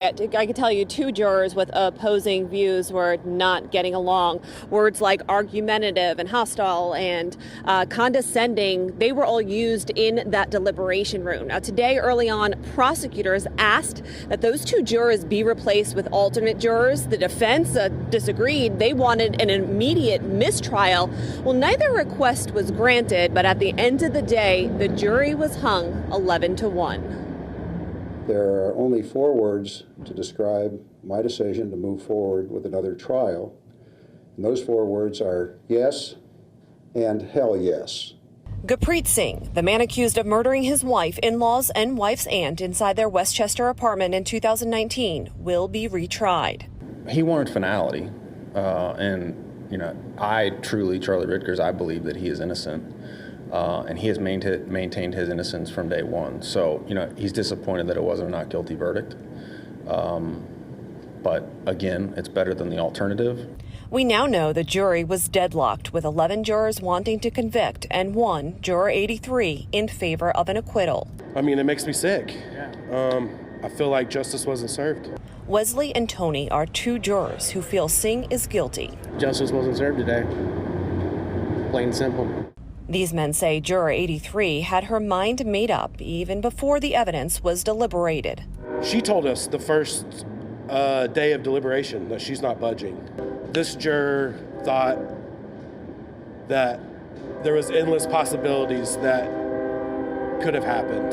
I can tell you two jurors with opposing views were not getting along. Words like argumentative and hostile and condescending, they were all used in that deliberation room. Now, today, early on, prosecutors asked that those two jurors be replaced with alternate jurors. The defense disagreed. They wanted an immediate mistrial. Well, neither request was granted, but at the end of the day, the jury was hung 11-1. There are only 4 words to describe my decision to move forward with another trial. And those 4 words are yes and hell yes. Gurpreet Singh, the man accused of murdering his wife, in-laws, and wife's aunt inside their Westchester apartment in 2019, will be retried. He wanted finality, and I truly, Charlie Ridgers, I believe that he is innocent. And he has maintained his innocence from day one. So, he's disappointed that it wasn't a not guilty verdict. But again, it's better than the alternative. We now know the jury was deadlocked, with 11 jurors wanting to convict and 1, juror 83, in favor of an acquittal. I mean, it makes me sick. I feel like justice wasn't served. Wesley and Tony are 2 jurors who feel Singh is guilty. Justice wasn't served today. Plain and simple. These men say juror 83 had her mind made up even before the evidence was deliberated. She told us the first day of deliberation that she's not budging. This juror thought that there was endless possibilities that could have happened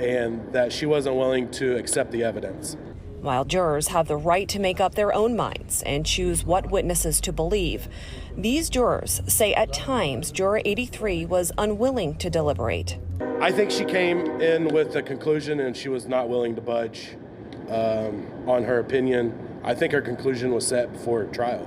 and that she wasn't willing to accept the evidence. While jurors have the right to make up their own minds and choose what witnesses to believe, these jurors say at times juror 83 was unwilling to deliberate. I think she came in with a conclusion and she was not willing to budge on her opinion. I think her conclusion was set before trial.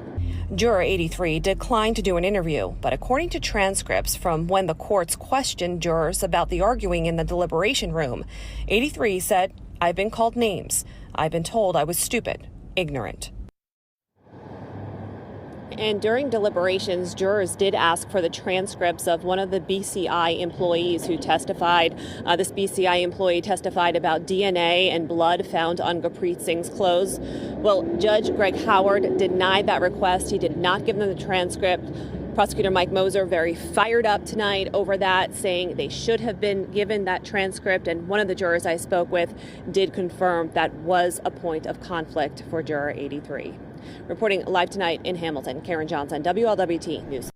Juror 83 declined to do an interview, but according to transcripts from when the courts questioned jurors about the arguing in the deliberation room, 83 said, "I've been called names. I've been told I was stupid, ignorant." And during deliberations, jurors did ask for the transcripts of one of the BCI employees who testified. This BCI employee testified about DNA and blood found on Gurpreet Singh's clothes. Well, Judge Greg Howard denied that request. He did not give them the transcript. Prosecutor Mike Moser very fired up tonight over that, saying they should have been given that transcript. And one of the jurors I spoke with did confirm that was a point of conflict for juror 83. Reporting live tonight in Hamilton, Karen Johnson, WLWT News.